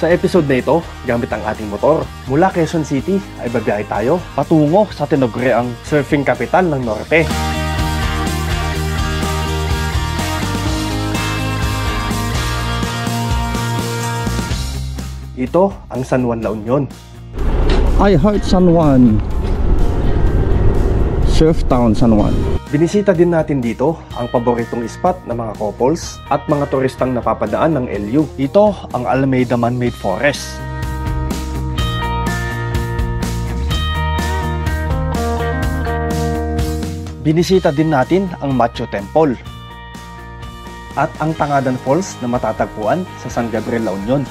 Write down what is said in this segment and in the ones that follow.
Sa episode na ito, gamit ang ating motor, mula Quezon City ay babiyahe tayo patungo sa tinaguriang surfing capital ng Norte. Ito ang San Juan, La Union. I heart San Juan. Surf Town San Juan. Binisita din natin dito ang paboritong spot ng mga couples at mga turistang napapadaan ng LU. Ito ang Alameda Man-made Forest. Binisita din natin ang Macho Temple at ang Tangadan Falls na matatagpuan sa San Gabriel, La Union.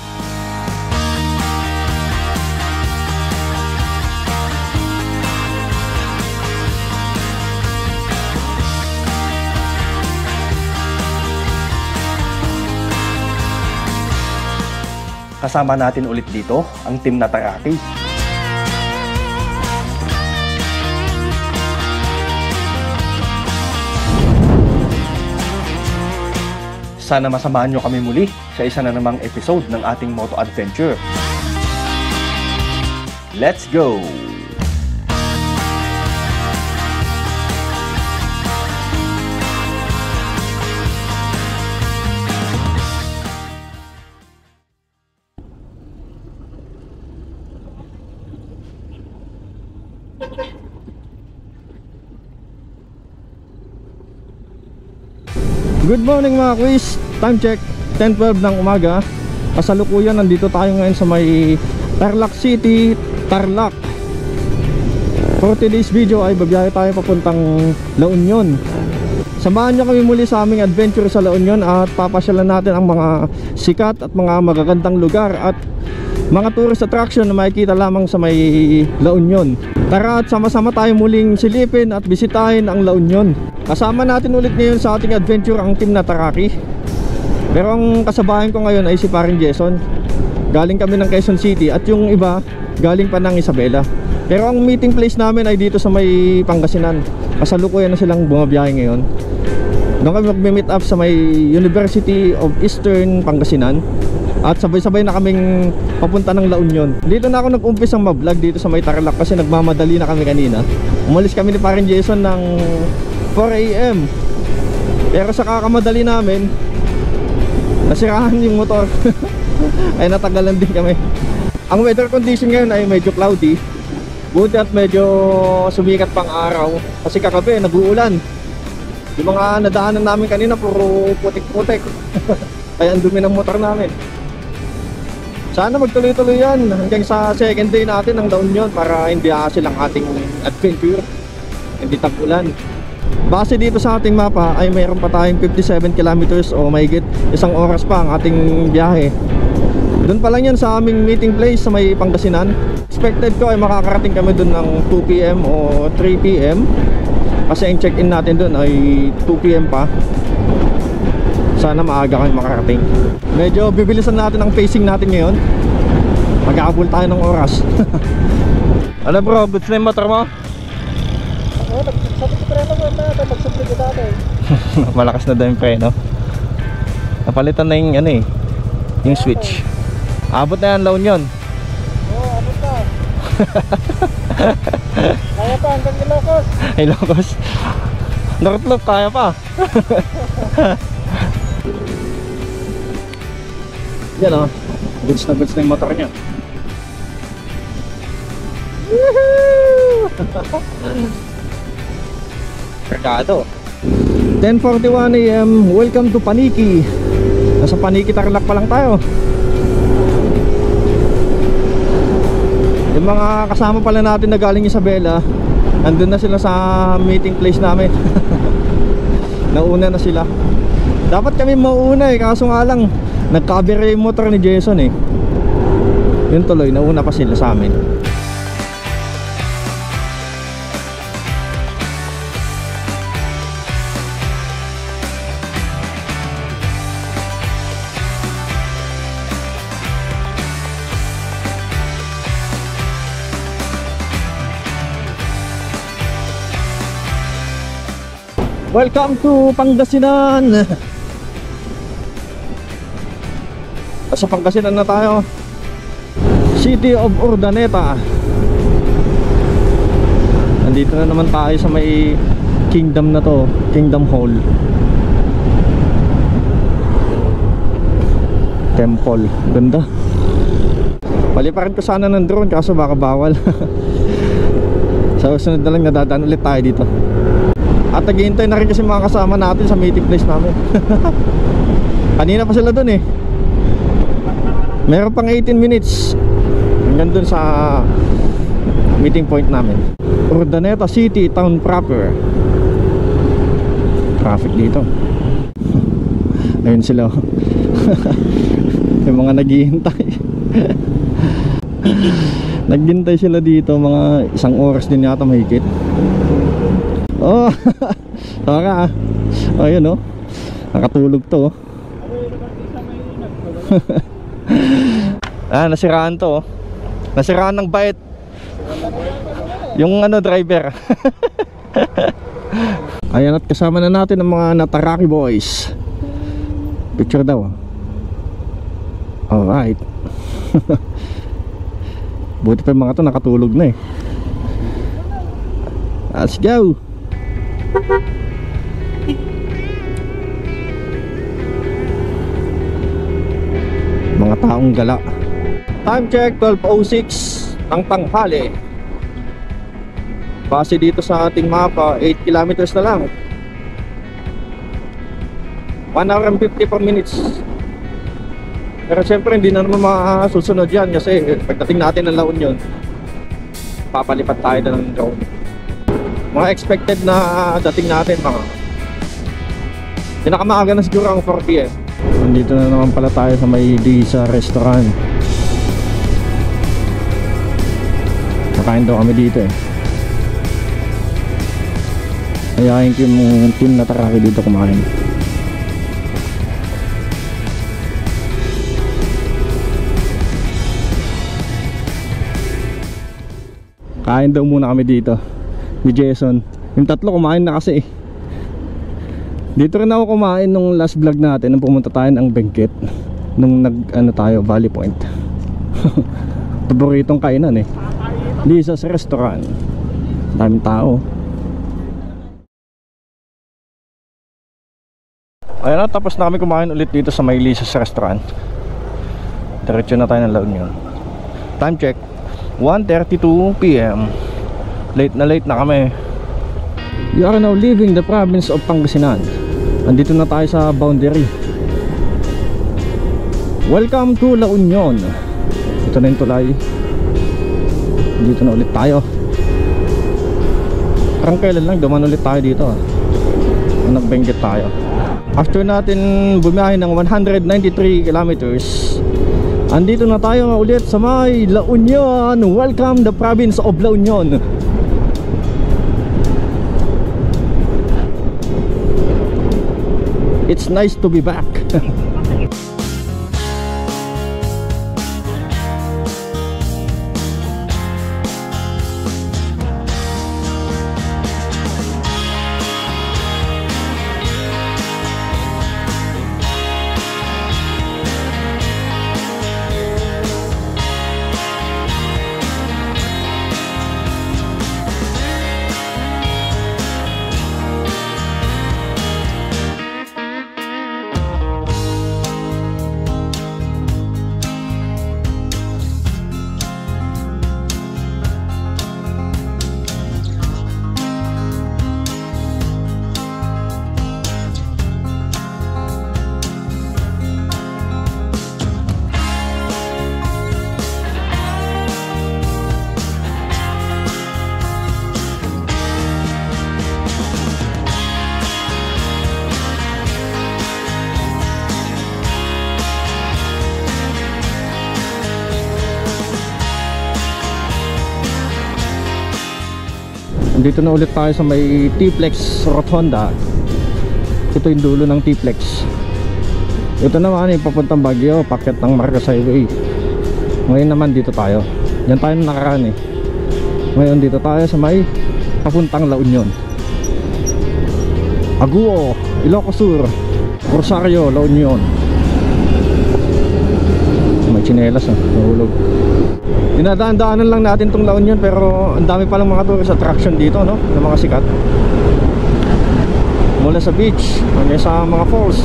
Kasama natin ulit dito ang team na Taraki. Sana masamahan nyo kami muli sa isa na namang episode ng ating moto adventure. Let's go! Good morning mga quiz. Time check 10:12 ng umaga. Kasalukuyan nandito tayo ngayon sa may Tarlac City, Tarlac. For today's video ay babiyahe tayo papuntang La Union. Samahan nyo kami muli sa aming adventure sa La Union at papasyalan natin ang mga sikat at mga magagandang lugar at mga tourist attraction na makikita lamang sa may La Union. Tara at sama-sama tayo muling silipin at bisitahin ang La Union. Kasama natin ulit ngayon sa ating adventure ang team na Taraki. Pero ang kasabayan ko ngayon ay si paring Jason. Galing kami ng Quezon City at yung iba galing pa ng Isabela. Pero ang meeting place namin ay dito sa may Pangasinan. Kasalukuyan na silang bumabiyahe ngayon. Doon kami mag-meet up sa may University of Eastern Pangasinan. At sabay-sabay na kaming papunta ng La Union. Dito na ako nag-umpisang ma-vlog dito sa may Tarlac kasi nagmamadali na kami kanina. Umalis kami ni paring Jason ng 4 AM. Pero sa kakamadali namin, nasirahan yung motor. Ay natagalan din kami. Ang weather condition ngayon ay medyo cloudy. Buti at medyo sumikat pang araw. Kasi kagabi nag-uulan. Yung mga nadaanan namin kanina puro putik-putik. Kaya ang dumi ng motor namin. Sana magtuloy-tuloy yan hanggang sa second day natin ng La Union para hindi hassle ang ating adventure. Hindi tag-ulan. Base dito sa ating mapa ay mayroon pa tayong 57 kilometers o mahigit isang oras pa ang ating biyahe. Doon pa lang yan sa aming meeting place sa may Pangasinan. Expected ko ay makakarating kami doon ng 2 PM o 3 PM. Kasi ang check-in natin doon ay 2 PM pa. Sana maaga kami makarating. Medyo bibilisan natin ang pacing natin ngayon. Mag-aabol tayo ng oras. Ano bro, goods na yung motor mo? Oo, sabi ko preno mo natin, magsubli ko dati. Malakas na daw yung preno. Napalitan na yung ano eh, yung switch. Abot na yan La Union. Oo, abot na. Kaya pa hanggang Ilocos. Ilocos. Northlop kaya pa. Yan o, goods na yung motor niya. Mercado. 10:41 AM, welcome to Paniki. Nasa Paniki Tarlac pa lang tayo. Yung mga kasama pala natin na galing Isabela, nandun na sila sa meeting place namin. Nauna na sila. Dapat kami mauuna eh, kaso nga lang nagka-cover yung motor ni Jason eh. Yun tuloy, nauna pa sila sa amin. Welcome to Pangasinan. Sa Pangasinan na tayo. City of Urdaneta. Nandito na naman tayo sa may kingdom na to, Kingdom Hall. Temple, ganda. Paliparan ko sana ng drone kaso baka bawal. Sa susunod na lang nadadaan ulit tayo dito. At naghihintay na rin kasi mga kasama natin sa meeting place namin. Kanina pa sila dun eh. Meron pang 18 minutes hanggang dun sa meeting point namin. Urdaneta City, town proper. Traffic dito. Ayun sila. Yung mga naghihintay. Naghintay sila dito mga 1 oras din yata mahigit. Oh, tama ah. Ayun oh. Nakatulog to oh. Nasiraan to oh. Nasiraan ng bait yung driver. Ayan, at kasama na natin ang mga Nataraki boys. Picture daw. Alright. Buti pa yung mga to nakatulog na eh. Let's go. Mga taong gala. Time check 12:06 ng tanghali. Base dito sa ating mapa, 8 kilometers na lang. 1 hour and 54 minutes. Pero syempre hindi na naman masusunod yan kasi pagdating natin ng La Union, papalipat tayo na ng drone. Mga expected na dating natin mga pinakamaaga na siguro ang 4 PM. Nandito na naman pala tayo sa may Lisa restaurant. Nakain daw kami dito eh. Ayahin ko yung team na Nataraki dito kumain. Kain daw muna kami dito ni Jason. Yung tatlo kumain na kasi eh. Dito rin ako kumain nung last vlog natin nung pumunta tayo ng Benguet. Nung tayo Valley Point. Paboritong kainan eh, Lisa's Restaurant. Daming tao. Ayan na, tapos na kami kumain ulit dito sa may Lisa's Restaurant. Diretso na tayo ng La Union. Time check 1:32 PM. Late na kami. We are now leaving the province of Pangasinan. Andito na tayo sa boundary. Welcome to La Union. Ito na yung tulay. Dito na ulit tayo. Parang kailan lang duman ulit tayo dito Nag-Benguet tayo. After natin bumiyahe ng 193 kilometers, andito na tayo ulit sa may La Union. Welcome the province of La Union. It's nice to be back. Dito na ulit tayo sa may T-Flex Rotonda. Ito yung dulo ng T-Flex. Ito naman yung papuntang Baguio, packet ng Marcos Highway. Ngayon naman dito tayo. Yan tayo nakaraan eh. Ngayon dito tayo sa may papuntang La Union. Aguo, Ilocos Sur, Rosario, La Union. May tsinelas nahulog. Dinadaan-daanan lang natin tong La Union, pero ang dami palang mga tourist attraction dito, no? Ng mga sikat. Mula sa beach hanggang sa mga falls.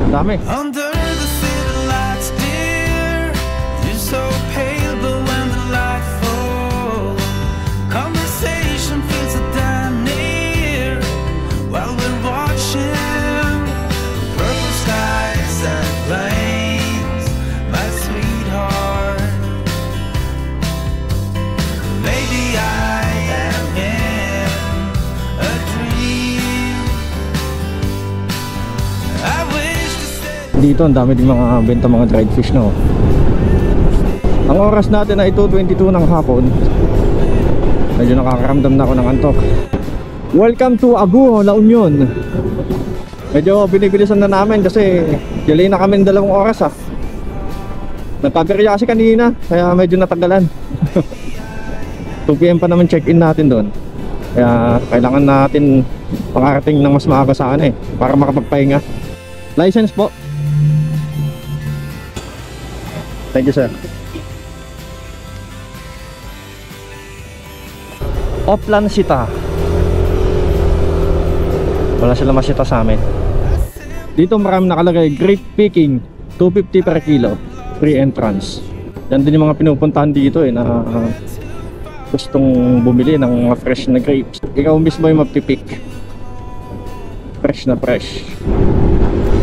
Ang dami. Under the city lights, dear, you're so pale, but when the light falls, conversation feels so damn near. While we're watching purple skies and planes, my sweetheart, maybe I am in a dream. I wish to stay. Dito ang dami din mga benta mga dried fish, no? Ang oras natin ay 2:22 ng hapon. Medyo nakakaramdam na ako ng antok. Welcome to Aguho, La Union. Medyo binibilisan na namin kasi delay na kami ng 2 oras Nagpapirya kasi kanina, kaya medyo natagalan. 2 PM pa naman check-in natin doon. Kaya kailangan natin pakarating ng mas maaga sa para makapagpahinga. License po. Thank you, sir. Oplan Sita. Wala sila masita sa amin. Dito marami nakalagay, grape picking, 250 per kilo, free entrance. Yan din yung mga pinupuntahan dito na gustong bumili ng mga fresh na grapes. Ikaw mismo yung magpipick. Fresh na fresh.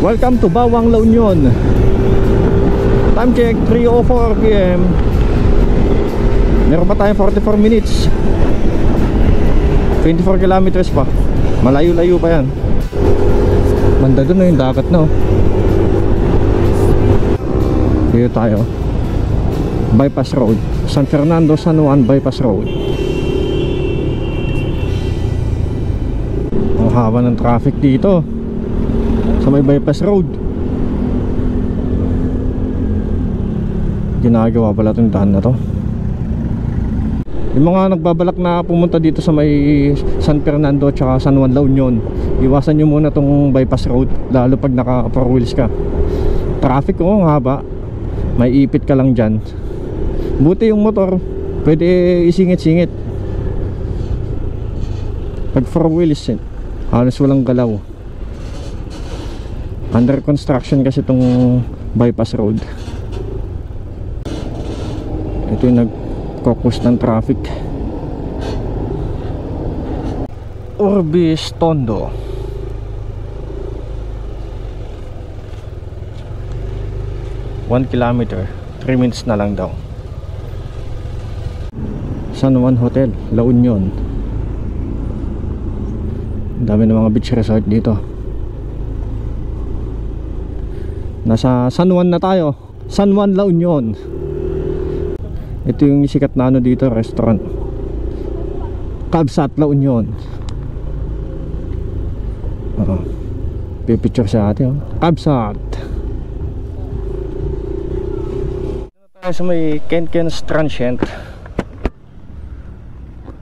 Welcome to Bawang, La Union. Time check, 3:04 PM. Meron pa tayong 44 minutes. 24 kilometers pa. Malayo-layo pa yan. Banda doon na yung dagat na. Dito tayo. Bypass Road. San Fernando, San Juan Bypass Road. Ang haba ng traffic dito sa may Bypass Road. Ginagawa pala itong daan na to. Yung mga nagbabalak na pumunta dito sa may San Fernando at San Juan, La Union, iwasan nyo muna tong bypass road, lalo pag naka 4 wheels ka. Traffic ang haba, may ipit ka lang dyan. Buti yung motor, pwede isingit-singit. Pag 4 wheels, halos walang galaw. Under construction kasi tong bypass road. Ito yung nag-focus ng traffic. Orbis Tondo. One kilometer, 3 minutes na lang daw. San Juan Hotel, La Union. Ang dami ng mga beach resort dito. Nasa San Juan na tayo. San Juan, La Union. Ito yung sikat na dito, restaurant. Kabsat, La Union. Pipicture sa atin, Kabsat. Tayo sa may Kenken's Transient.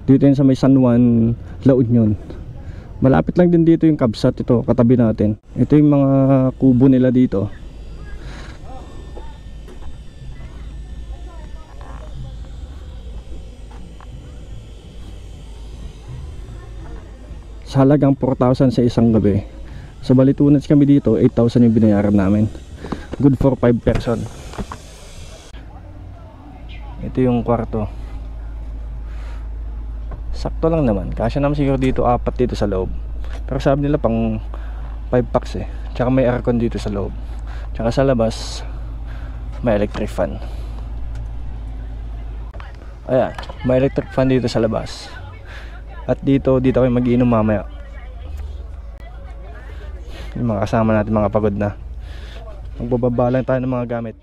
Dito yun sa may San Juan, La Union. Malapit lang din dito yung Kabsat. Ito, katabi natin. Ito yung mga kubo nila dito. Sa halagang 4,000 sa isang gabi. Sa Balitunats kami dito, 8,000 yung binayaran namin. Good for 5 person. Ito yung kwarto. Sakto lang naman. Kasya naman siguro dito 4 dito sa loob. Pero sabi nila pang 5 packs Tsaka may aircon dito sa loob. Tsaka sa labas may electric fan. Ayan, may electric fan dito sa labas. At dito kayo mag-iinom mamaya. Yung mga kasama natin mga pagod na. Magbababa lang tayo ng mga gamit.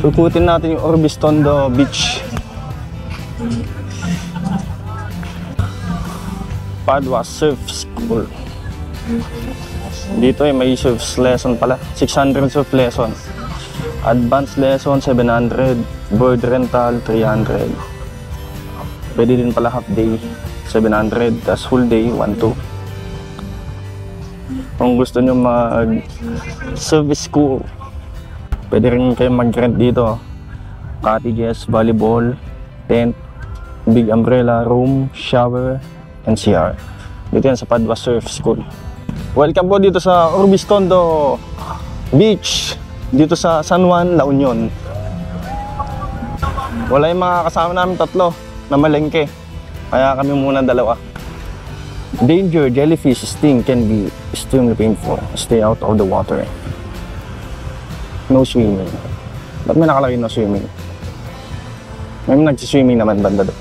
Ikutin natin yung Orbistondo Beach. Padua Surf School. Dito may surf lesson pala. 600 surf lesson. Advanced lesson 700. Board rental 300. Pwede din pala half day 700. Tas full day 1,200. Kung gusto nyo mag service school, pwede rin kayo mag-rent dito. Cottages, volleyball, tent, big umbrella, room, shower, and CR. Dito yan sa Padua Surf School. Welcome po dito sa Orbistondo Beach, dito sa San Juan, La Union. Wala yung mga kasama namin tatlo na malengke, kaya kami muna dalawa. Danger, jellyfish sting can be extremely painful. Stay out of the water. No swimming. Ba't may nakalagay no swimming? May nagsiswimming naman banda doon.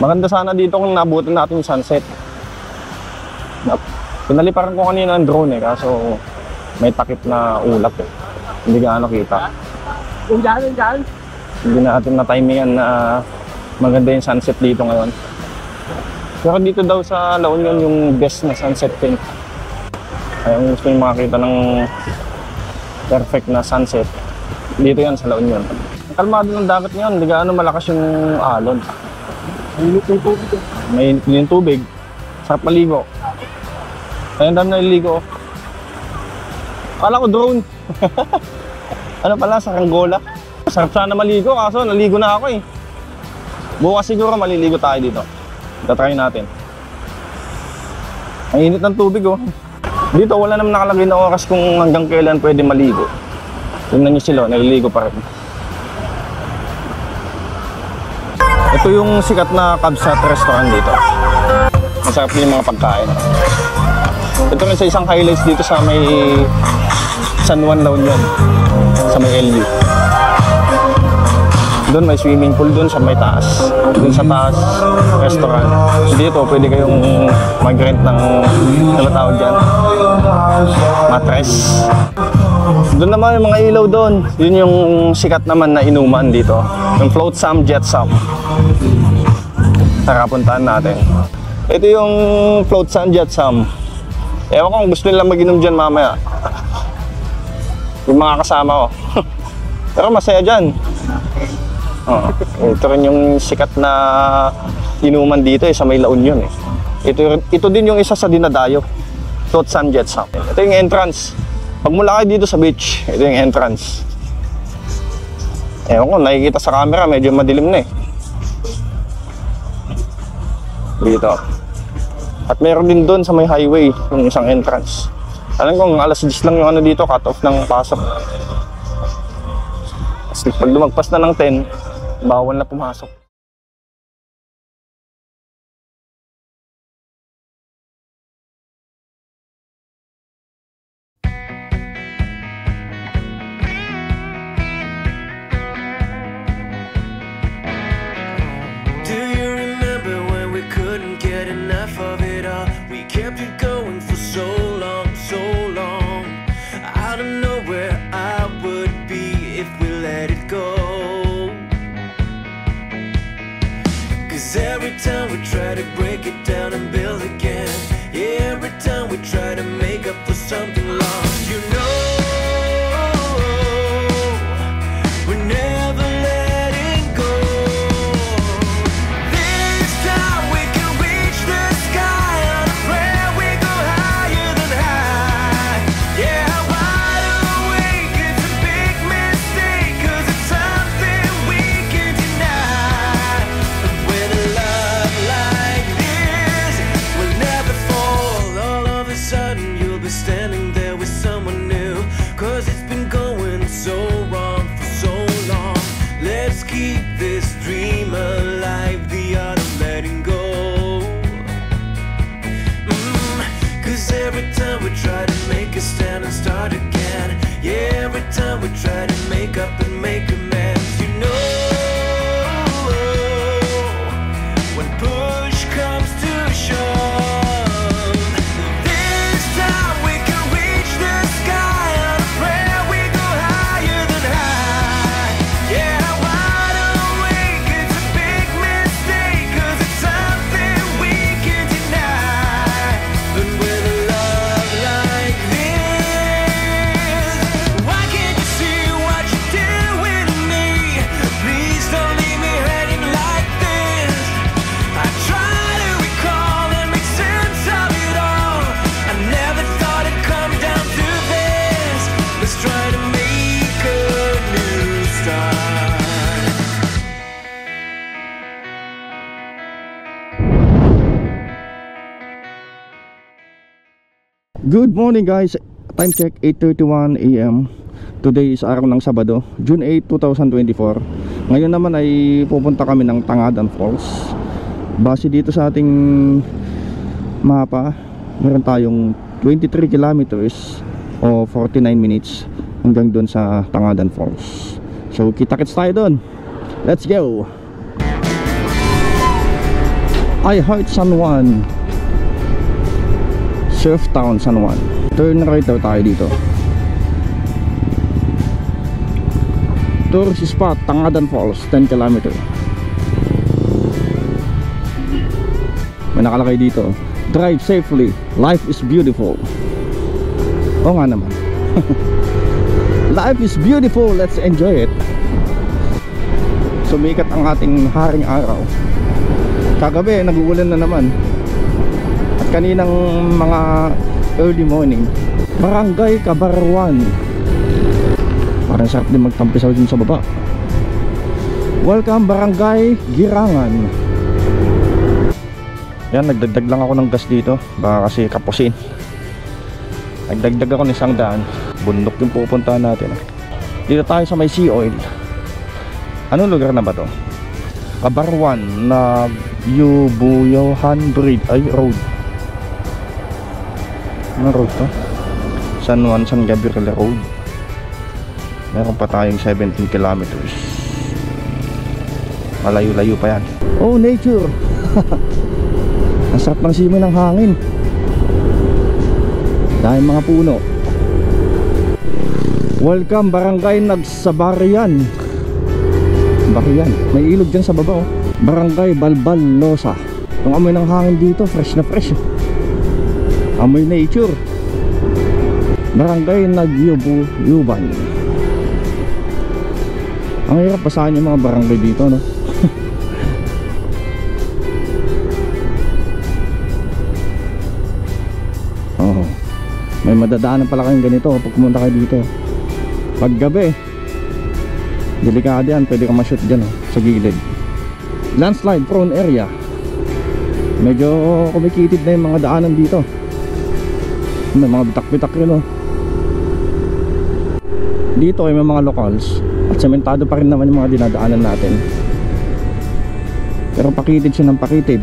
Maganda sana dito kung nabutin natin yung sunset. Pinaliparan ko kanina ng drone kaso may takip na ulap Hindi gaano kita. Diyan. Hindi natin na-timingan na maganda yung sunset dito ngayon. Pero dito daw sa La Union yung best na sunset pin. Kaya kung gusto nyo makakita ng perfect na sunset, dito yan sa La Union. Kalmado ng dagat ngayon, hindi gaano malakas yung alon. May yung tubig. Sarap maligo. Kaya dami naliligo. Akala ko drone. Ano pala, sa Angola. Sarap sana maligo kaso naligo na ako Bukas siguro maliligo tayo dito. Tatry natin. Ang init ng tubig Dito wala naman nakalagay na oras kung hanggang kailan pwede maligo. Tingnan nyo sila, naliligo pa rin. Ito yung sikat na Kabsat restaurant dito. Masarap din yung mga pagkain. Ito rin sa isang highlights dito sa may San Juan, La Union. Sa may LU. Doon may swimming pool doon sa may taas. Doon sa taas, restaurant. Dito pwede kayong mag-rent ng ano tawag dyan? Mattress. Doon naman yung mga ilaw doon. Yun yung sikat naman na inuman dito. Yung Flotsam, Jetsam. Tara, puntahan natin. Ito yung Flotsam, Jetsam. Ewan ko kung gusto nila mag-inom dyan mamaya. Yung mga kasama ko. Pero masaya dyan. Ito rin yung sikat na inuman dito sa may La Union Ito din yung isa sa dinadayo. Flotsam, Jetsam. Ito yung entrance. Pag mula kayo dito sa beach, ito yung entrance. Ewan ko, nakikita sa camera, medyo madilim na dito. At meron din doon sa may highway, yung isang entrance. Alam ko, alas 10 lang yung ano dito, cut off ng pasok. Kasi pag lumagpas na ng 10, bawal na pumasok. Do you remember when we couldn't get enough of it all? We kept it going for so long, so long. I don't know where I would be if we let it go. Every time we try to break it down and build again, yeah, every time we try to make up for something lost, you know, we're never letting go. This time we can reach the sky on a prayer, we go higher than high. Yeah, wide awake, it's a big mistake, 'cause it's something we can deny. With a love like this, we'll never fall. All of a sudden you'll be standing there with someone new, 'cause it's been going so wrong for so long. Let's keep this dream alive, the art of letting go. 'Cause every time we try to make a stand and start again, yeah, every time we try to make up and make amends, you know, when push comes to shove, this time we can reach the sky on a prayer. Good morning guys. Time check 8:31 AM. Today is araw ng Sabado, June 8, 2024. Ngayon naman ay pupunta kami ng Tangadan Falls. Base dito sa ating mapa, meron tayong 23 kilometers o 49 minutes hanggang doon sa Tangadan Falls. So kita-kits tayo doon. Let's go. I Heart San Juan, Surf Town San Juan. Turn right tayo dito. Tourist spot Tangadan Falls, 10 km. May nakalagay dito, drive safely, life is beautiful. Oo nga naman. Life is beautiful, let's enjoy it. Sumikat ang ating haring araw. Kagabi nag-uulan na naman. At kaninang mga early morning, Barangay Cabarwan. Parang sarap din magtampisaw dun sa baba. Welcome Barangay Girangan. Yan, nagdagdag lang ako ng gas dito, baka kasi kapusin. Nagdagdag ako ng 100. Bundok yung pupuntahan natin. Dito tayo sa may sea oil. Anong lugar na ba to? Cabarwan na Yubuyohan Bridge ay road. Anong road to? San Juan San Gabriel Road. Meron pa tayong 17 kilometers. Malayo-layo pa yan. Oh, nature. Ang sarap ng simoy ng hangin. Dahil mga puno. Welcome Barangay Nagsabarian. Barian. May ilog dyan sa baba oh. Barangay Balbalosa. Ang amoy ng hangin dito, fresh na fresh. Amoy nature. Barangay Nagyubuyuban. Ang hirap basahin yung mga barangay dito, no? Oh, may madadaanan pala kayong ganito pag pumunta kayo dito. Pag gabi, delikado yan, pwede ka ma-shoot dyan oh, sa gilid. Landslide prone area. Medyo kumikitid na yung mga daanan dito. May mga bitak-bitak rin oh. Dito ay may mga locals at sementado pa rin naman yung mga dinadaanan natin. Pero pakitid siya ng pakitid.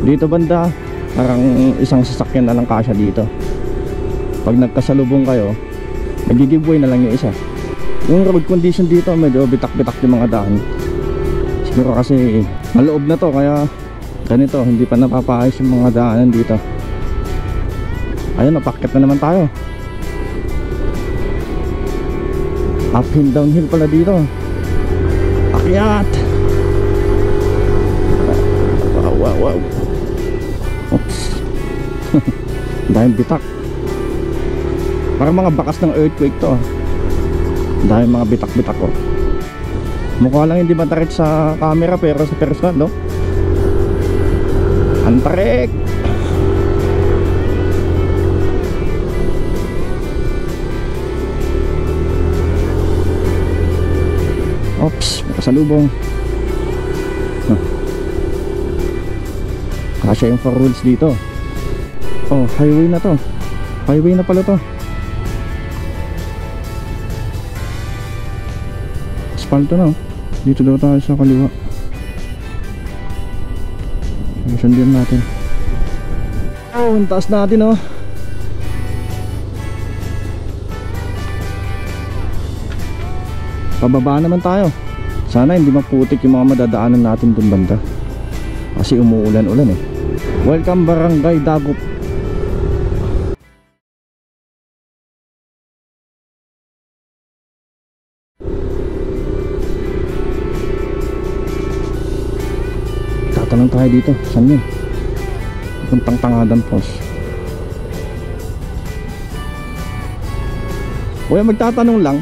Dito banda, parang isang sasakyan na lang kasya dito. Pag nagkasalubong kayo, nag-giveaway na lang yung isa. Yung road condition dito medyo bitak-bitak yung mga daan. Siguro kasi maloob na to, kaya ganito, hindi pa napapaayos yung mga daanan dito. Ayun, napakyat na naman tayo. Uphill downhill pala dito. Akyat. Wow. Oops. Dahil bitak. Parang mga bakas ng earthquake to. Dahil mga bitak-bitak ko. Mukha lang hindi matarik sa camera, pero sa personal, no? Antarek. Oops, makasalubong. Kasya yung 4 rules dito. Oh, highway na to. Highway na pala to. Aspalto na oh. Dito daw tayo sa kaliwa. Sundan natin. Oh, ang taas natin oh. Pababa naman tayo. Sana hindi maputik yung mga madadaanan natin dun banda. Kasi umuulan-ulan eh. Welcome Barangay Dagup. Tatanong tayo dito. Saan yun? Puntang Tangadan Falls. Kuya, magtatanong lang.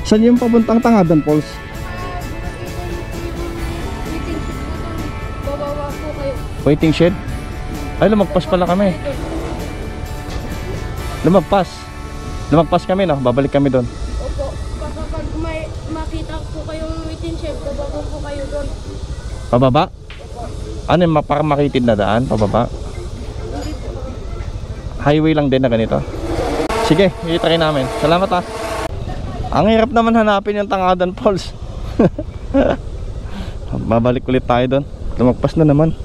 Saan yung papuntang Tangadan Falls? Babawa po kayo. Waiting shed? Ay, lumagpas pala kami. Lumagpas kami, no? Babalik kami doon. Opo, baka pag may makita po kayong waiting shed, bababa po kayo doon. Pababa? Ano yung para makitid na daan? Pababa? Hindi highway lang din na ganito. Sige, i-try namin. Salamat ha. Ang hirap naman hanapin yung Tangadan Falls. Babalik ulit tayo doon. Lumagpas na naman.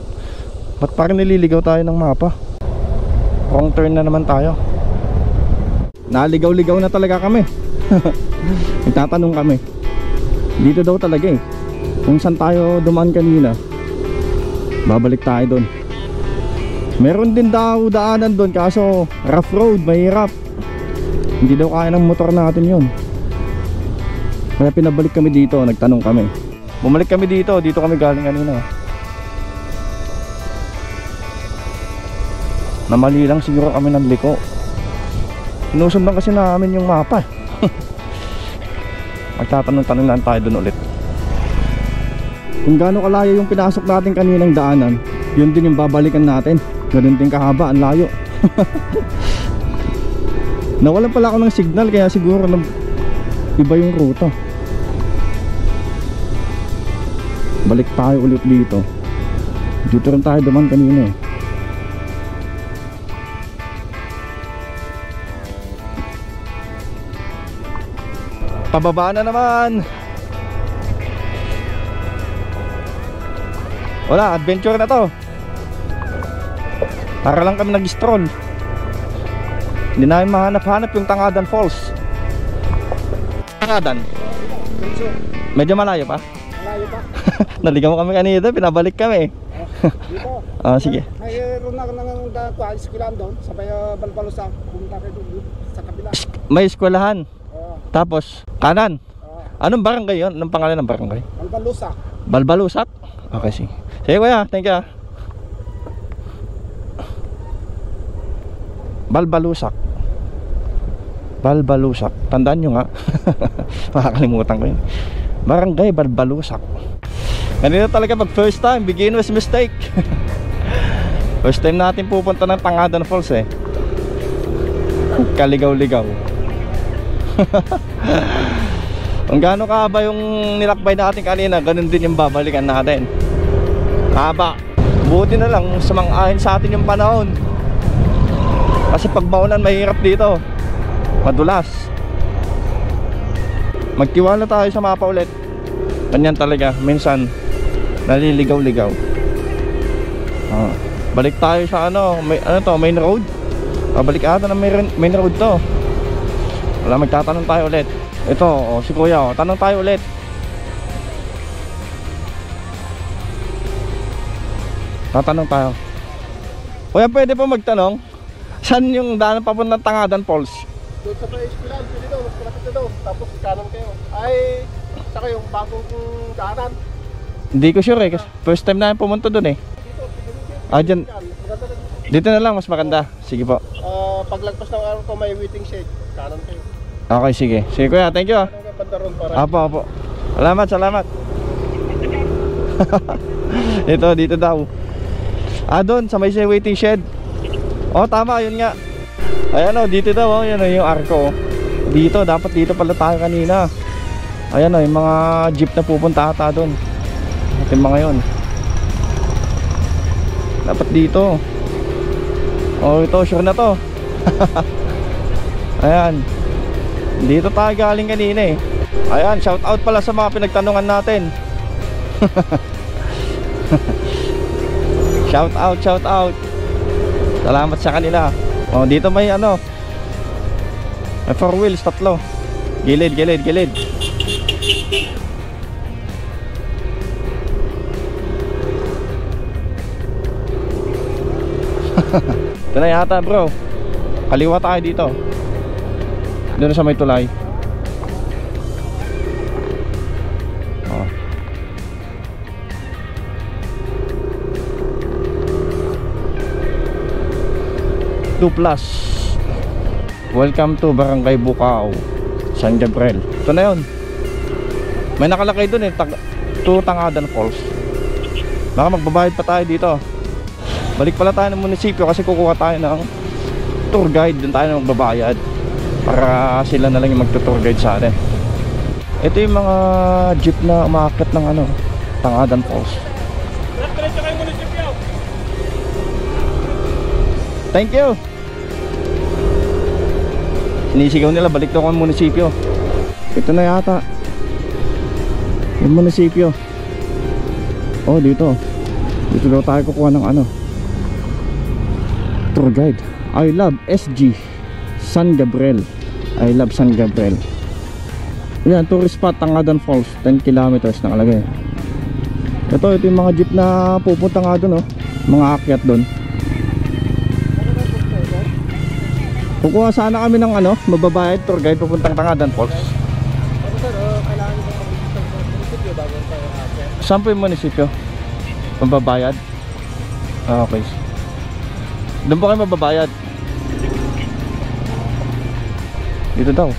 Ba't parang nililigaw tayo ng mapa? Wrong turn na naman tayo. Naligaw-ligaw na talaga kami. Nagtatanong kami. Dito daw talaga eh. Kung saan tayo dumaan kanina, babalik tayo doon. Meron din daw daanan doon, kaso rough road, mahirap. Hindi daw kaya ng motor natin yun. Kaya pinabalik kami dito, nagtanong kami. Bumalik kami dito kami galing kanina. Namali lang siguro kami ng liko. Sinusundan kasi namin yung mapa. Magtatanong-tanong lang tayo dun ulit. Kung gaano kalayo yung pinasok natin kaninang daanan, yun din yung babalikan natin. Ganun din kahaba, ang layo. Nawalan pala ako ng signal, kaya siguro iba yung ruta. Balik tayo ulit dito. Dito rin tayo duman kanina eh. Pababa na naman. Wala, adventure na to. Para lang kami nag-stroll. Hindi namin mahanap-hanap yung Tangadan Falls. Tangadan? Medyo malayo pa? Malayo pa. Naligaw kami kanina, pinabalik kami. Dito. Sige. Mayroon na ng eskwelahan doon. Sabay balbalo sa pumunta kayo doon sa kabila. May eskwelahan. Tapos, kanan. Anong barangay yun? Anong pangalan ng barangay? Balbalusak. Balbalusak? Okay, sige. Sige kuya, thank you. Balbalusak. Balbalusak. Tandaan nyo nga. Makakalimutan ko yun. Barangay Balbalusak. Ganito talaga pag first time, begin with mistake. First time natin pupunta ng Tangadan Falls eh. Kaligaw-ligaw. Kung gaano kahaba yung nilakbay natin kanina, ganun din yung babalikan natin. Haba. Buti na lang sumang-ayon sa atin yung panahon. Kasi pag maulan, mahirap dito. Madulas. Magtiwala tayo sa mapa ulit. Ganyan talaga, minsan naliligaw-ligaw. Balik tayo sa main road. Balik ata ng main road to. Wala, magtatanong tayo ulit. Ito, si kuya, tanong tayo ulit. Tatanong tayo. Kuya, pwede po magtanong? Saan yung daanan papunta ng Tangadan Falls? Doon sa may eskwelahan, pwede doon. Mas malapit na doon. Tapos kanan kayo. Ay, saka yung bagong daanan. Hindi ko sure eh, kasi first time namin pumunta doon eh. Dyan. Dito na lang, mas maganda. Sige po. Paglagpas ng araw ko, may waiting shed. Kanan kayo. Okay, sige. Sige kuya, thank you. Pandaron para. Apo. Salamat. Dito daw. Doon sa may waiting shed. Tama, yun nga. Ayan dito daw, yun yung arko. Dito, dapat dito pala tayo kanina. Ayan yung mga jeep na pupunta ata doon. Yung mga yun. Dapat dito. Ito, sure na to. Ayan. Dito tayo galing kanina eh. Ayan, shout out pala sa mga pinagtanungan natin. Shout out. Salamat sa kanila. Dito may may 4 wheels, 3. Gilid. Ito na yata bro. Kaliwa tayo dito. Doon sa may tulay. Plus. Welcome to Barangay Bucao, San Gabriel. Ito na yun. May nakalakay doon eh, to Tangadan Falls. Baka magbabayad pa tayo dito. Balik pala tayo ng munisipyo kasi kukuha tayo ng tour guide. Doon tayo na magbabayad para sila na lang yung magtutour guide sa atin. Ito yung mga jeep na umaakit ng Tangadan Falls. Thank you. Inisigaw nila, balik daw kami munisipyo. Ito na yata yung munisipyo. Oh, dito daw tayo kukuha ng ano, tour guide. I love SG San Gabriel. I love San Gabriel. Yan, tourist spot Tangadan Falls, 10 kilometers nakalagay. Ito yung mga jeep na pupunta nga doon, oh. Mga akyat doon. Kukuha sana kami ng ano, mababayad tour guide pupuntang Tangadan Falls. Kailangan nyo bang mag-register sa munisipyo bago tayo akyat? Saan po yung munisipyo? Mababayad? Ah, okay. Doon po kayo mababayad. Dito daw.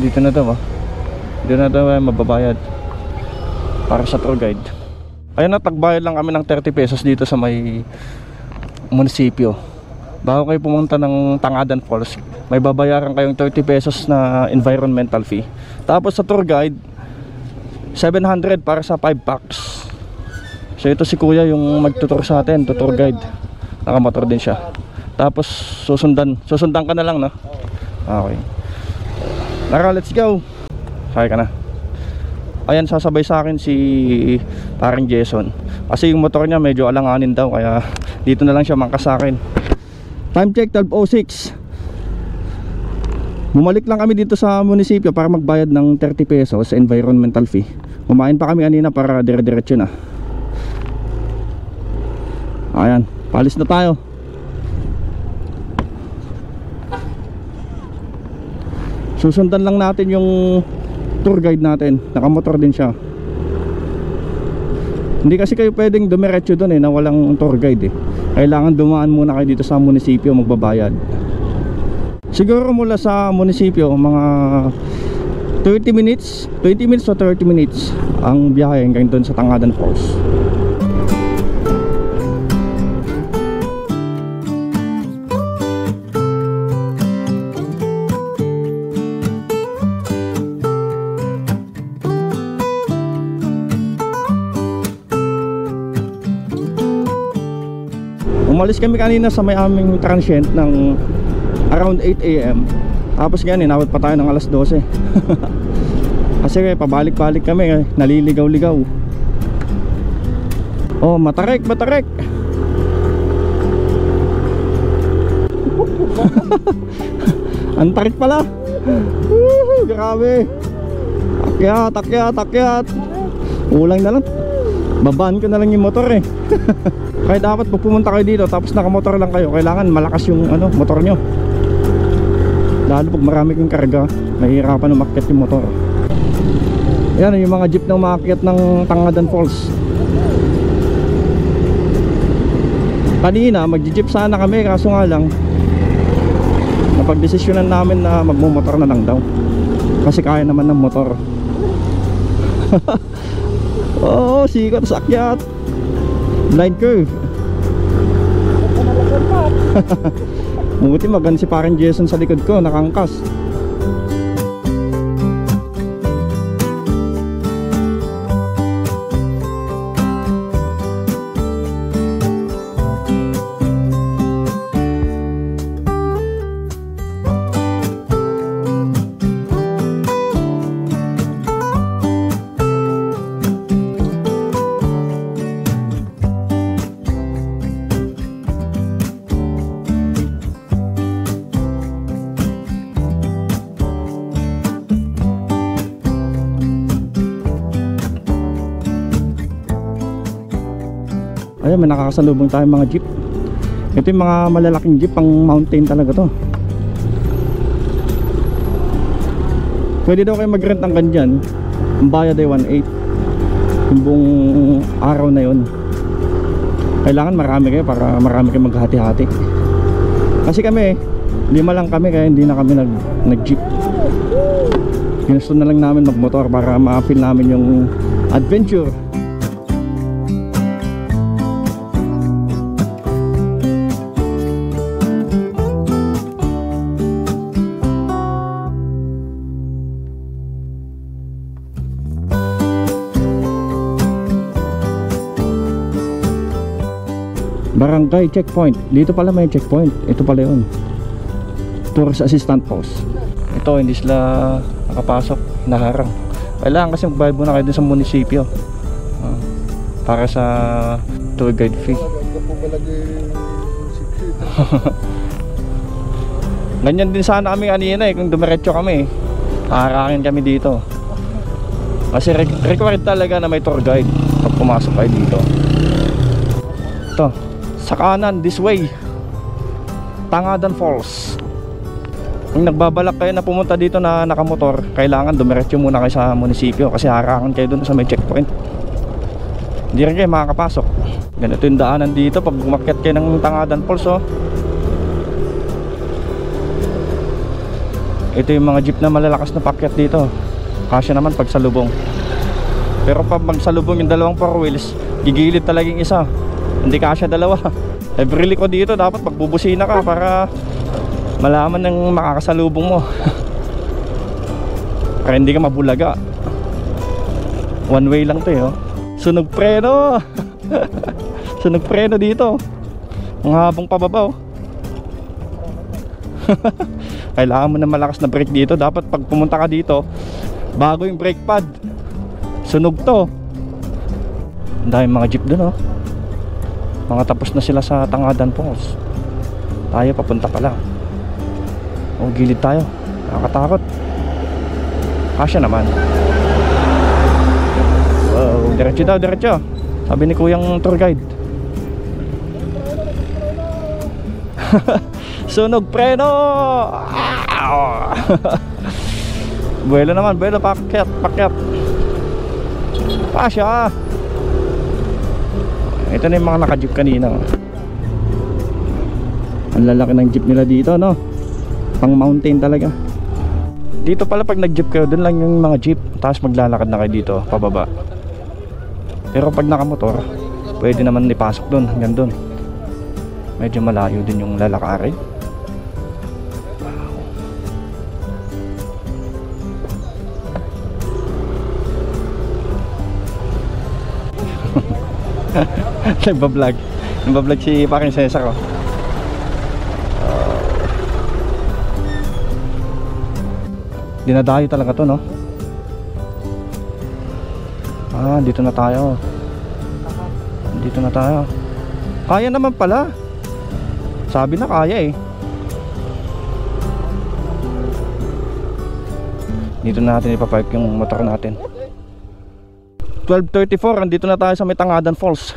Dito na daw, ah. Dito na daw mababayad para sa tour guide. Ayun na, tagbayad lang kami ng 30 pesos dito sa may munisipyo. Bago kayo pumunta ng Tangadan Falls, may babayaran kayong 30 pesos na environmental fee. Tapos sa tour guide, 700 para sa 5 packs. So ito si kuya yung magtutur sa atin, tour guide. Nakamotor din siya. Tapos susundan ka na lang, no? Okay. Tara, let's go. Sakay ka na. Ayan, sasabay sa akin si parang Jason. Kasi yung motor niya medyo alanganin daw, kaya dito na lang siya mangkas sa akin. Time check 12:06. Bumalik lang kami dito sa munisipyo para magbayad ng 30 pesos sa environmental fee. Kumain pa kami kanina para dire-diretso na. Ayan, palis na tayo. Susundan lang natin yung tour guide natin. Nakamotor din siya. Hindi kasi kayo pwedeng dumiretso doon, na walang tour guide, Kailangan dumaan muna kayo dito sa munisipyo, magbabayad. Siguro mula sa munisipyo mga 20 minutes o 30 minutes ang biyahe hanggang doon sa Tangadan Falls. Umalis kami kanina sa may aming transient ng around 8 AM. Tapos ganyan, inabot pa tayo ng alas 12. Kasi pabalik-balik kami, naliligaw-ligaw. Oh, matarek. Ang tarik pala. Grabe. Akyat. Ulang na lang. Babaan ko na lang yung motor, Kaya dapat pag pumunta kayo dito tapos nakamotor lang kayo, kailangan malakas yung motor nyo. Lalo pag marami kong karga, mahihirapan umakyat yung motor. Yan yung mga jeep na umakyat ng Tangadan Falls. Kanina magji-jeep sana kami, kaso nga lang napagdesisyonan namin na magmumotor na lang daw. Kasi kaya naman ng motor. Oo, sikot sa akyat. Blind curve. Buti magan si parang Jason sa likod ko, nakangkas. Ayan, may nakakasalubong tayo mga jeep. Ito yung mga malalaking jeep, pang mountain talaga to. Pwede daw kayo mag-rent ng ganyan. Ang bayad ay 1.8 yung buong araw na yun. Kailangan marami kayo para marami kayo maghati-hati. Kasi kami 5 lang kami, kaya hindi na kami nag-jeep. Ginusto na lang namin magmotor para ma-feel namin yung adventure. Barangay checkpoint. Dito pala may checkpoint. Ito pala yun. Tourist assistant post. Ito hindi sila nakapasok, naharang. Kailangan kasi magbayad muna kayo dun sa munisipyo para sa tour guide fee. Ganyan din sana kami kanina kung dumiretso kami. Haharangin kami dito. Kasi required talaga na may tour guide pag pumasok kayo dito. Ito, sa kanan, this way, Tangadan Falls. Kung nagbabalak kayo na pumunta dito na nakamotor, kailangan dumiretso muna kayo sa munisipyo kasi harangan kayo dun sa may checkpoint. Hindi rin kayo makakapasok. Ganito yung daanan dito pag umakyat kayo ng Tangadan Falls. Ito yung mga jeep na malalakas na pakyat dito. Kasya naman pag salubong. Pero pag magsalubong yung dalawang 4 wheels, gigilid talaga yung isa. Hindi kasya dalawa. Every liko dito dapat magbubusina ka para malaman ng makakasalubong mo. Kaya hindi ka mabulaga. One way lang to Sunog preno. Sunog preno dito. Ang habang pababaw. Kailangan mo na malakas na brake dito. Dapat pag pumunta ka dito, bago yung brake pad, sunog to. Ang daming mga jeep dun Mga tapos na sila sa Tangadan Falls. Tayo papunta pa lang. Gilid tayo. Nakakatakot. Kasya naman. Wow, diretso daw, diretso. Sabi ni kuyang tour guide. Sunog preno. Buelo naman, buelo, pakyat, pakyat. Kasya. Ito na yung mga naka-jeep kanina. Ang lalaki ng jeep nila dito, pang mountain talaga. Dito pala pag nag-jeep kayo, dun lang yung mga jeep. Tapos maglalakad na kayo dito, pababa. Pero pag nakamotor, pwede naman ipasok dun, hanggang dun. Medyo malayo din yung lalakarin. Nagbablog si Paking Cesar dinadayo talaga to dito na tayo. Dito na tayo. Kaya naman pala. Sabi na kaya Dito na natin ipapark yung motor natin. 12:34, andito na tayo sa may Tangadan Falls.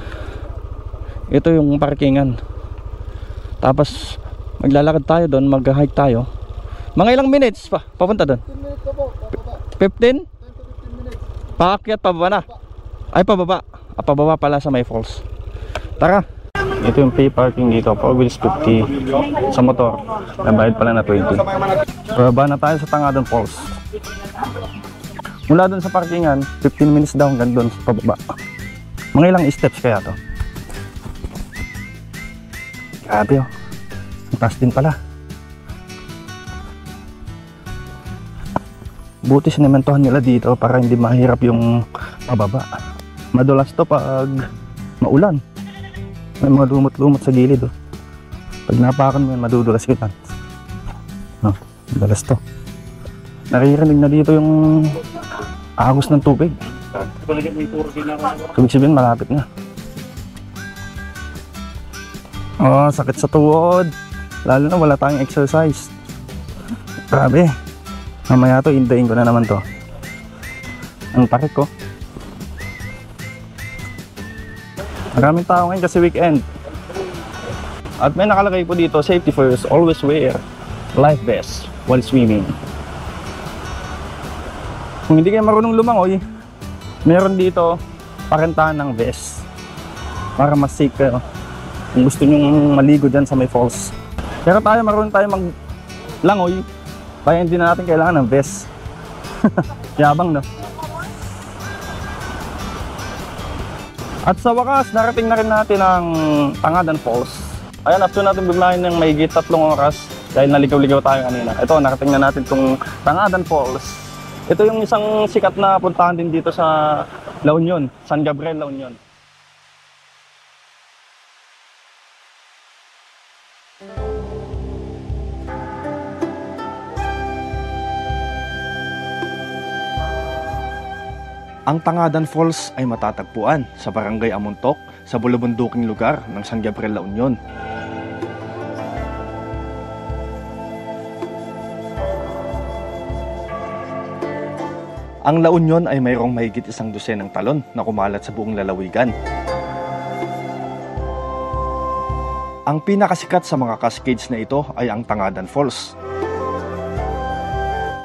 Ito yung parkingan. Tapos maglalakad tayo doon, mag-hike tayo. Mga ilang minutes pa papunta doon? 15? Paakyat pababa na? Ay pababa. Pababa pala sa may falls. Tara. Ito yung pay parking dito. 4 wheels 50. Sa motor nabayad pala na 20. Pababa na tayo sa Tangadan Falls. Mula doon sa parkingan 15 minutes daw hanggang doon sa pababa. Mga ilang steps kaya to? Grabe ang taas din pala. Buti sinementohan nila dito para hindi mahirap yung pababa. Madulas to pag maulan. May mga lumot-lumot sa gilid Pag napakan mo yan, madudulas yun. Madulas to. Naririnig na dito yung agos ng tubig. Ibig sabihin malapit na. Sakit sa tuhod. Lalo na wala tayong exercise. Grabe. Mamaya to, indayin ko na naman to. Ang takik ko. Maraming tao ngayon kasi weekend. At may nakalagay po dito, safety first, always wear life vest while swimming. Kung hindi kayo marunong lumangoy, meron dito pakintahan ng vest para mas safe kayo kung gusto nyong maligo dyan sa may falls. Pero tayo marunong tayo maglangoy, kaya hindi na natin kailangan ng vest. Yabang At sa wakas, narating na rin natin ang Tangadan Falls. Ayan, after natin bumahin ng mahigit 3 oras dahil naligaw-ligaw tayo kanina. Ito, narating na natin itong Tangadan Falls. Ito yung isang sikat na puntahan din dito sa La Union, San Gabriel, La Union. Ang Tangadan Falls ay matatagpuan sa Barangay Amontok sa bulubunduking lugar ng San Gabriel, La Union. Ang La Union ay mayroong mahigit 100 talon na kumalat sa buong lalawigan. Ang pinakasikat sa mga cascades na ito ay ang Tangadan Falls.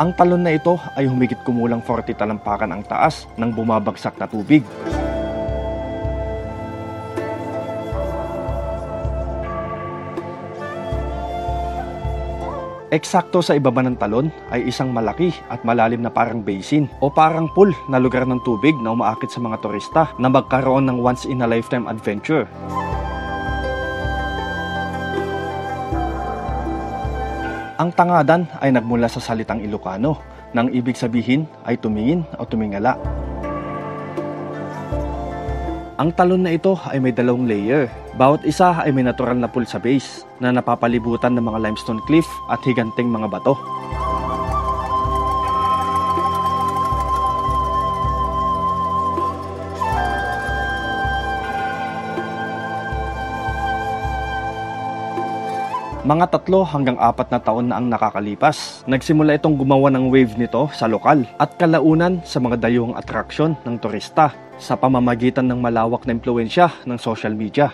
Ang talon na ito ay humigit kumulang 40 talampakan ang taas ng bumabagsak na tubig. Eksakto sa ibaba ng talon ay isang malaki at malalim na parang basin o parang pool na lugar ng tubig na umaakit sa mga turista na magkaroon ng once-in-a-lifetime adventure. Ang Tangadan ay nagmula sa salitang Ilocano, nang ibig sabihin ay tumingin o tumingala. Ang talon na ito ay may 2 layer. Bawat isa ay may natural na pool sa base na napapalibutan ng mga limestone cliff at higanting mga bato. Mga 3 hanggang 4 na taon na ang nakakalipas. Nagsimula itong gumawa ng wave nito sa lokal at kalaunan sa mga dayuhang atraksyon ng turista sa pamamagitan ng malawak na impluwensya ng social media.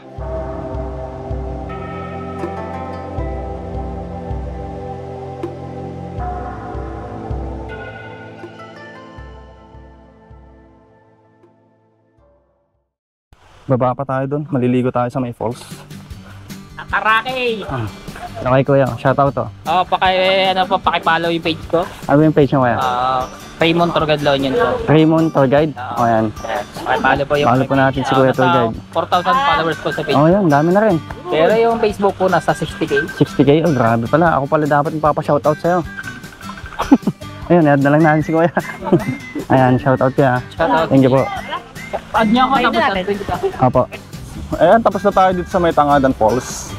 Baba pa tayo doon, maliligo tayo sa may falls. Tarake! Okay kuya, shoutout to. Oh, paki-follow yung page ko. Ano yung page mo kuya? Raymond Torgad La Union ko. Raymond Tour Guide? O yan. Paki-follow po yung Follow po natin si Kuya Tour Guide. 4,000 followers ko sa page. O yan, dami na rin. Pero yung Facebook ko nasa 60k. 60k? Oh, grabe pala. Ako pala dapat magpapa-shoutout sa'yo. Ayun, add na lang natin si Kuya. Ayan, shoutout kaya. Shoutout. Thank you po. Add niyo ako tapos natin. Apo. Ayan, tapos na tayo dito sa may Tangadan Falls.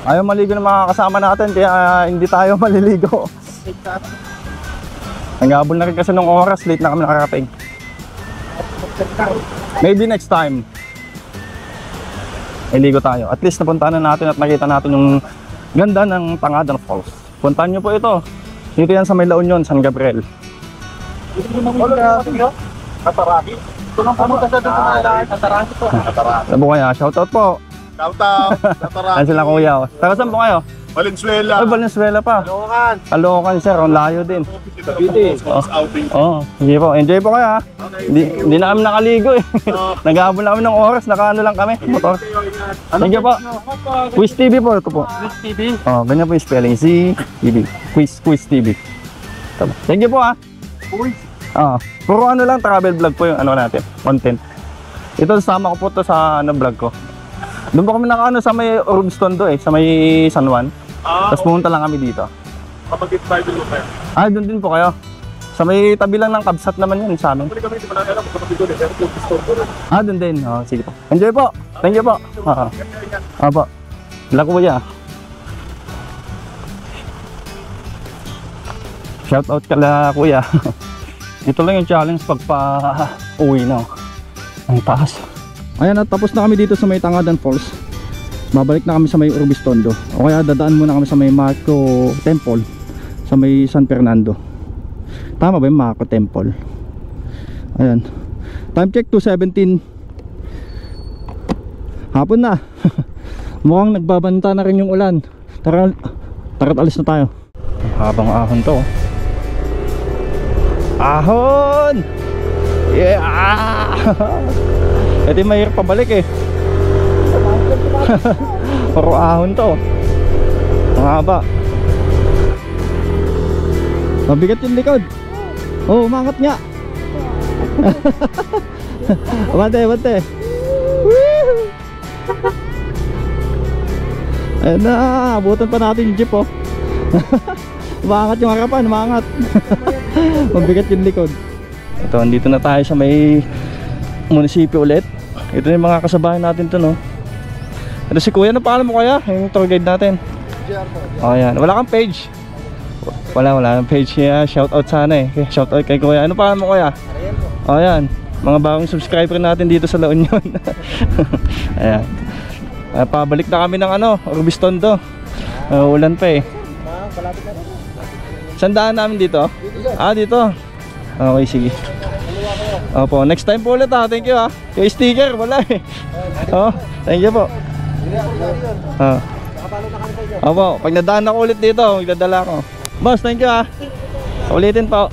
Ayaw maligo ng mga kasama natin, kaya hindi tayo maliligo. Naghabol na rin kasi nung oras, late na kami nakarating. Maybe next time, iligo tayo. At least napuntahan na natin at nakita natin yung ganda ng Tangadan Falls. Puntahan nyo po ito. Dito yan sa may La Union, San Gabriel. Kataraki. Saan po kaya? Shoutout po. Shoutout. Kataraki. Ayan sila kuya. Taga saan po kayo? Valenzuela. Ay, Valenzuela pa. Lokan. Kalokan sir, ang layo din. Cavite. Outing. Oo, sige po. Enjoy po kayo ha. Hindi na kami nakaligo eh. Naghahabol na kami ng oras, nakaano lang kami. Motor. Thank you po. Quiz TV po, ito po. Quiz TV. Oh, ganyan po yung spelling. C-TV. Quiz TV. Thank you po ha. Puro ano lang, travel vlog po yung ano natin, content. Ito, sama ko po to sa ano, vlog ko. Doon po kami nakaano sa may Urubston do eh, sa may San Juan. Tapos pumunta lang kami dito. Kapag tayo dito tayo. Doon din po kayo. Sa may tabi lang ng Kabsat naman yun sa amin. Hindi kami hindi pa natin alam kung kapag dito eh. Doon din. Sige po. Enjoy po. Thank you po. Opo. Wala ko kuya. Shout out kala kuya. Ito lang yung challenge pagpa-uwi na. Ang taas. Ayan, at tapos na kami dito sa may Tangadan Falls. Babalik na kami sa may Urbistondo. O kaya dadaan muna kami sa may Marco Temple, sa may San Fernando. Tama ba yung Marco Temple? Ayan. Time check 2:17. Hapon na. Mukhang nagbabanta na rin yung ulan. Tara't alis na tayo. Habang ahon to. Ahon! Yeah! Ito yung mahirap pabalik eh. Puro ahon to. Ang haba. Mabigat yung likod. Oh, umangat nga. Bante. Ayan na, abutan pa natin yung jeep oh. Umangat yung harapan, umangat. Mabigat yung likod. Ito, andito na tayo sa may munisipyo ulit. Ito yung mga kasabayan natin to, no. Ito si kuya, ano pangalan mo kaya? Yung tour guide natin. O yan, wala kang page. Wala kang page niya. Shout out sana eh. Shout out kay kuya. Ano pangalan mo kaya? O yan. mga bagong subscriber natin dito sa La Union. Ayan. Pabalik na kami ng Orbistondo. Ulan pa eh. Saan daan namin dito? Dito. Okay, sige. Opo, next time po ulit ha. Thank you ha. Yung sticker, wala eh. Thank you po. Opo, pag nadaan ako ulit dito, magdadala ako. Boss, thank you ha. Ulitin po.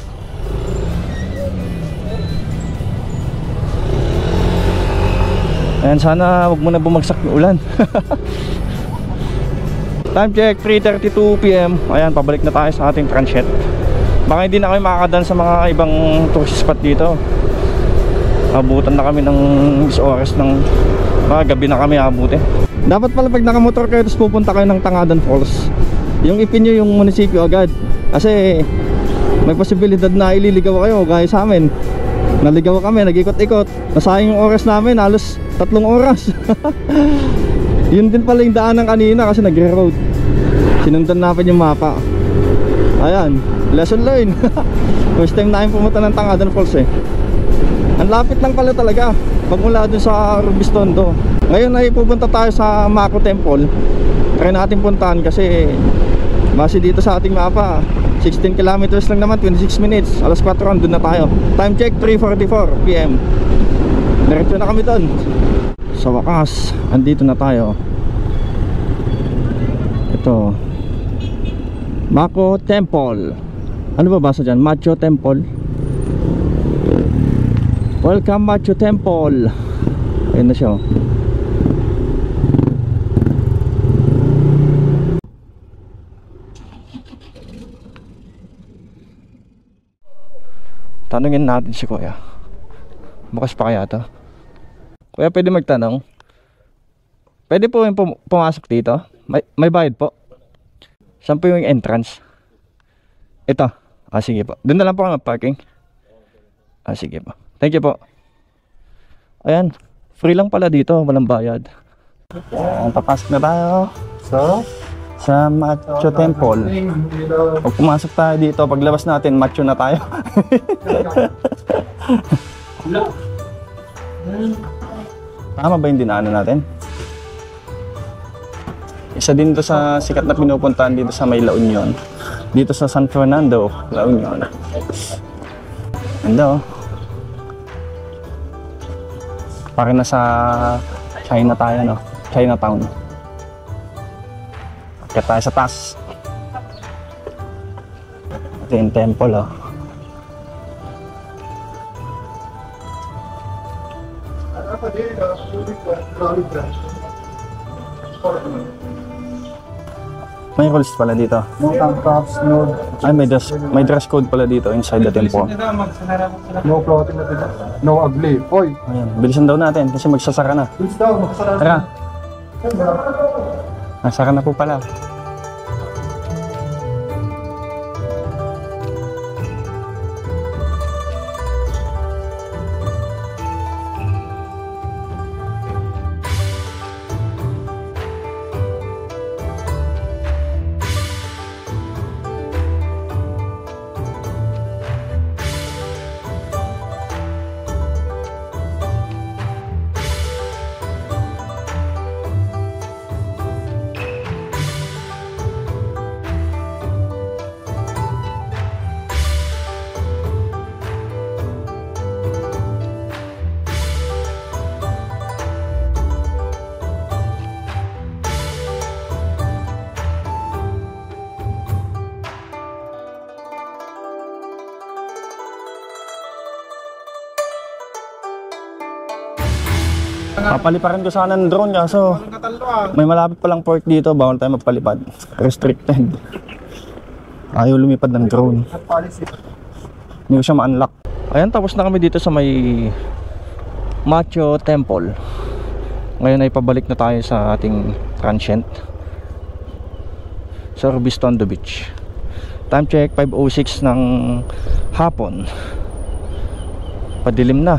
Ayan, sana huwag mo na bumagsak yung ulan. Time check, 3:32 PM. Ayan, pabalik na tayo sa ating transient. Baka hindi na kami makakadaan sa mga ibang tourist spot dito. Abutan na kami ng oras ng gabi na kami abutin. Dapat pala pag nakamotor kayo tapos pupunta kayo ng Tangadan Falls, yung ipin nyo yung munisipyo agad. Kasi may posibilidad na ililigaw kayo gaya sa amin. Naligaw kami, nag-ikot-ikot. Nasayang yung oras namin, halos 3 oras. Yun din pala yung daanan kanina kasi nagre-road. Sinundan natin yung mapa. Ayan, lesson learned. First time namin pumunta ng Tangadan Falls eh. Ang lapit lang pala talaga pag mula dun sa Orbistondo. Ngayon ay pupunta tayo sa Mako Temple. Try natin puntahan kasi base dito sa ating mapa 16 kilometers lang naman, 26 minutes. Alas 4 doon na tayo. Time check, 3:44 PM. Diretso na kami doon. Sa wakas, andito na tayo. Ito Mako Temple. Ano ba basa dyan? Macho Temple. Welcome Macho Temple. Ayun na siya. Tanungin natin si Kuya. Bukas pa kaya to? Kuya, pwede magtanong? Pwede po yung pumasok dito? May bayad po? Saan po yung entrance? Ito. Sige po. Doon na lang po ako mag-parking. Sige po. Thank you po. Ayan. Free lang pala dito. Walang bayad. Ayan, papasok na tayo. Sa Macho Temple. Pag pumasok tayo dito, paglabas natin, macho na tayo. Tama ba yung dinaanan natin? Isa din to sa sikat na pinupuntahan dito sa may La Union. Dito sa San Fernando, La Union. Ganda oh. Parang nasa China tayo, no? Chinatown. Kaya tayo sa taas. Ito yung temple oh. May rules pala dito. No tank tops, no... Ay, may dress code pala dito inside the temple. No clothing na dito. No ugly. Hoy! Ayan, bilisan daw natin kasi magsasara na. Bilis daw, makasarap. Tara. Nasara na po pala. Papaliparan ko sana ng drone kaso may malapit palang port dito, bawal tayo magpalipad. Restricted. Ayaw lumipad ng drone. Hindi ko siya ma-unlock. Ayan, tapos na kami dito sa may Macho Temple. Ngayon ay pabalik na tayo sa ating transient sa Orbistondo Beach. Time check, 5:06 ng hapon. Padilim na.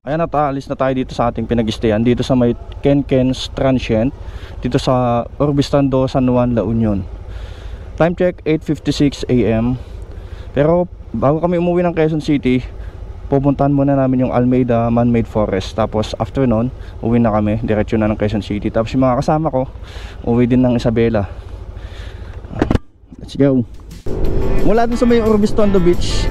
Ayan, nataalis na tayo dito sa ating pinag-stayan, dito sa may Kenken's Transient, dito sa Orbistando, San Juan, La Union. Time check 8:56 AM. Pero bago kami umuwi ng Quezon City, pupuntahan muna namin yung Almeida Man-Made Forest. Tapos after nun, uwi na kami, diretso na ng Quezon City. Tapos yung mga kasama ko, uwi din ng Isabela. Let's go. Mula dun sa may Orbistando Beach,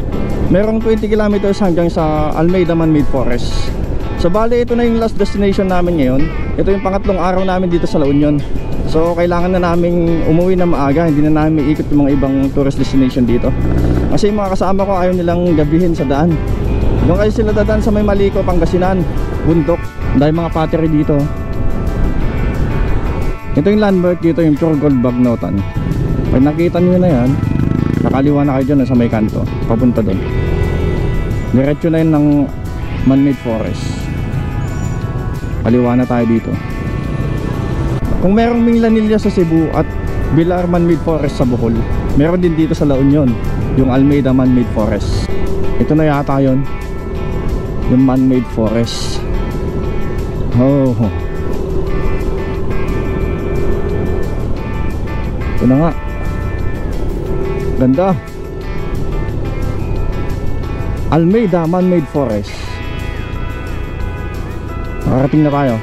merong 20 kilometers hanggang sa Almeida Man-Made Forest. So bali, ito na yung last destination namin ngayon. Ito yung pangatlong araw namin dito sa La Union. So kailangan na namin umuwi na maaga, hindi na namin ikot yung mga ibang tourist destination dito. Kasi yung mga kasama ko ayaw nilang gabihin sa daan. Doon kayo sila dadaan sa may Malico, Pangasinan, bundok. Dahil mga pottery dito. Ito yung landmark dito, yung Pure Gold Bagnotan. Pag nakita nyo na yan, nakaliwa na kayo dyan sa may kanto, papunta doon. Diretso na yun ng Man-Made Forest. Kaliwa na tayo dito. Kung merong Minglanilla sa Cebu at Bilar Man-Made Forest sa Bohol, meron din dito sa La Union, yung Almeida Man-Made Forest. Ito na yata yun, yung Man-Made Forest. Oh, ito na nga, ganda. Almeida Man-Made Forest. Nakarating na tayo.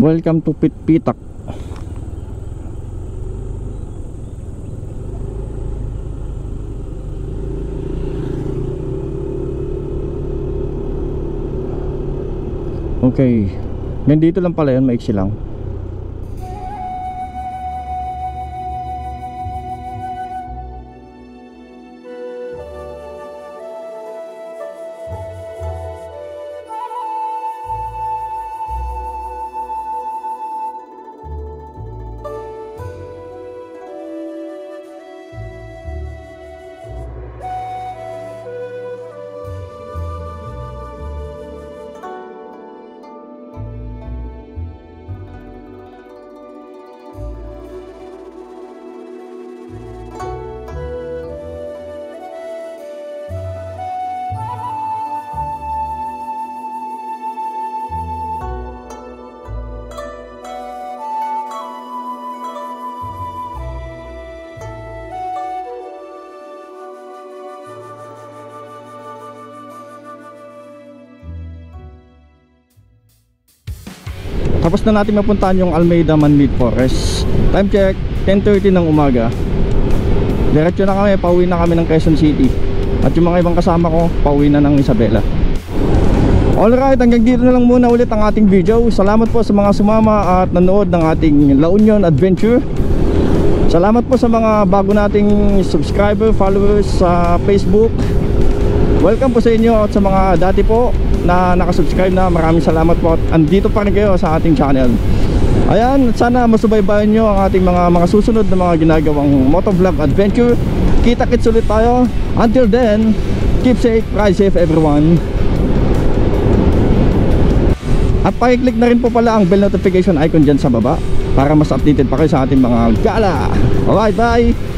Welcome to Pitpitak. Okay, nandito lang pala yun, maiksi lang. Tapos na natin mapuntahan yung Almeida Man-Made Forest. Time check 10:30 ng umaga. Diretso na kami, pauwi na kami ng Quezon City. At yung mga ibang kasama ko, pauwi na ng Isabela. Alright, hanggang dito na lang muna ulit ang ating video. Salamat po sa mga sumama at nanood ng ating La Union Adventure. Salamat po sa mga bago nating subscriber, followers sa Facebook. Welcome po sa inyo at sa mga dati po na nakasubscribe na, maraming salamat po at andito pa rin kayo sa ating channel. Ayan, sana masubaybayan nyo ang ating mga susunod na mga ginagawang motovlog adventure. Kita-kits ulit tayo. Until then, keep safe, ride safe everyone. At pakiclick na rin po pala ang bell notification icon dyan sa baba para mas updated pa kayo sa ating mga gala. Alright, bye!